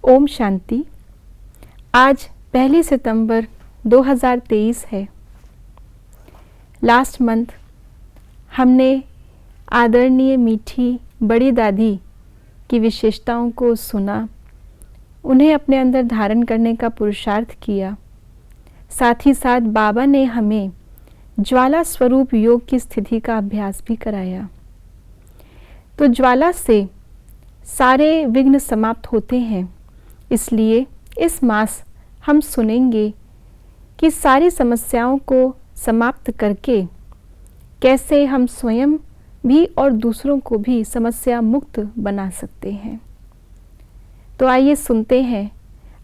ओम शांति। आज 1 सितंबर 2023 है। Last month हमने आदरणीय मीठी बड़ी दादी की विशेषताओं को सुना, उन्हें अपने अंदर धारण करने का पुरुषार्थ किया। साथ ही साथ बाबा ने हमें ज्वाला स्वरूप योग की स्थिति का अभ्यास भी कराया। तो ज्वाला से सारे विघ्न समाप्त होते हैं, इसलिए इस मास हम सुनेंगे कि सारी समस्याओं को समाप्त करके कैसे हम स्वयं भी और दूसरों को भी समस्या मुक्त बना सकते हैं। तो आइए सुनते हैं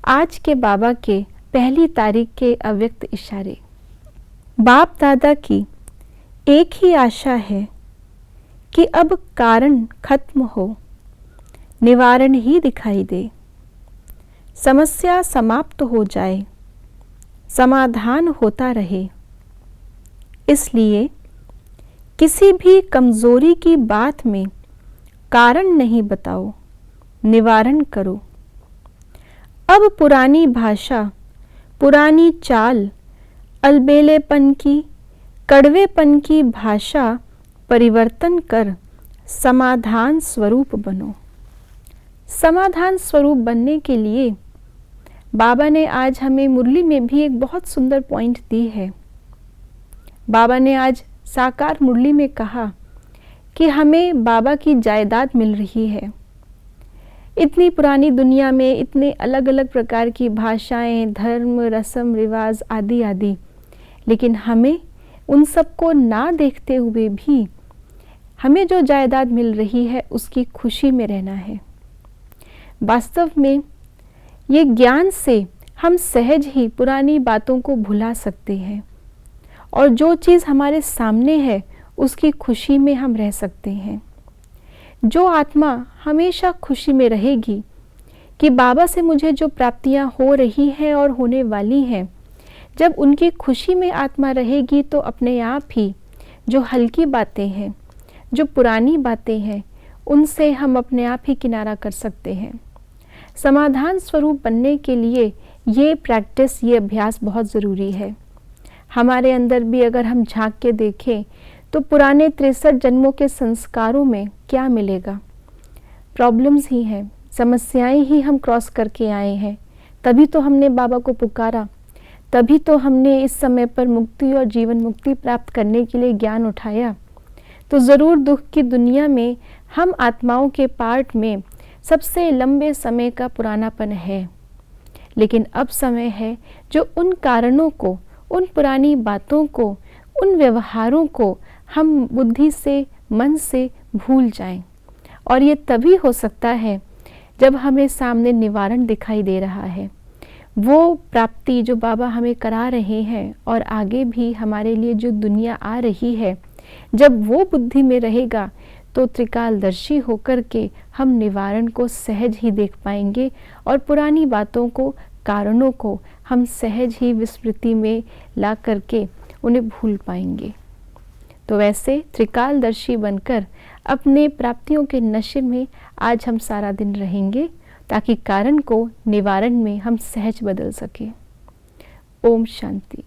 आज के बाबा के 1 तारीख के अव्यक्त इशारे। बाप दादा की एक ही आशा है कि अब कारण खत्म हो, निवारण ही दिखाई दे, समस्या समाप्त हो जाए, समाधान होता रहे। इसलिए किसी भी कमजोरी की बात में कारण नहीं बताओ, निवारण करो। अब पुरानी भाषा, पुरानी चाल, अलबेलेपन की, कड़वेपन की भाषा परिवर्तन कर समाधान स्वरूप बनो। समाधान स्वरूप बनने के लिए बाबा ने आज हमें मुरली में भी एक बहुत सुंदर पॉइंट दी है। बाबा ने आज साकार मुरली में कहा कि हमें बाबा की जायदाद मिल रही है। इतनी पुरानी दुनिया में इतने अलग अलग प्रकार की भाषाएं, धर्म, रस्म रिवाज आदि आदि, लेकिन हमें उन सबको ना देखते हुए भी हमें जो जायदाद मिल रही है उसकी खुशी में रहना है। वास्तव में ये ज्ञान से हम सहज ही पुरानी बातों को भुला सकते हैं और जो चीज़ हमारे सामने है उसकी खुशी में हम रह सकते हैं। जो आत्मा हमेशा खुशी में रहेगी कि बाबा से मुझे जो प्राप्तियां हो रही हैं और होने वाली हैं, जब उनकी खुशी में आत्मा रहेगी तो अपने आप ही जो हल्की बातें हैं, जो पुरानी बातें हैं, उनसे हम अपने आप ही किनारा कर सकते हैं। समाधान स्वरूप बनने के लिए ये प्रैक्टिस, ये अभ्यास बहुत ज़रूरी है। हमारे अंदर भी अगर हम झांक के देखें तो पुराने 63 जन्मों के संस्कारों में क्या मिलेगा? प्रॉब्लम्स ही हैं, समस्याएं ही हम क्रॉस करके आए हैं। तभी तो हमने बाबा को पुकारा, तभी तो हमने इस समय पर मुक्ति और जीवन मुक्ति प्राप्त करने के लिए ज्ञान उठाया। तो ज़रूर दुख की दुनिया में हम आत्माओं के पार्ट में सबसे लंबे समय का पुरानापन है, लेकिन अब समय है जो उन कारणों को, उन पुरानी बातों को, उन व्यवहारों को हम बुद्धि से, मन से भूल जाएं। और ये तभी हो सकता है जब हमें सामने निवारण दिखाई दे रहा है। वो प्राप्ति जो बाबा हमें करा रहे हैं और आगे भी हमारे लिए जो दुनिया आ रही है, जब वो बुद्धि में रहेगा तो त्रिकालदर्शी होकर के हम निवारण को सहज ही देख पाएंगे और पुरानी बातों को, कारणों को हम सहज ही विस्मृति में ला करके उन्हें भूल पाएंगे। तो वैसे त्रिकालदर्शी बनकर अपने प्राप्तियों के नशे में आज हम सारा दिन रहेंगे, ताकि कारण को निवारण में हम सहज बदल सकें। ओम शांति।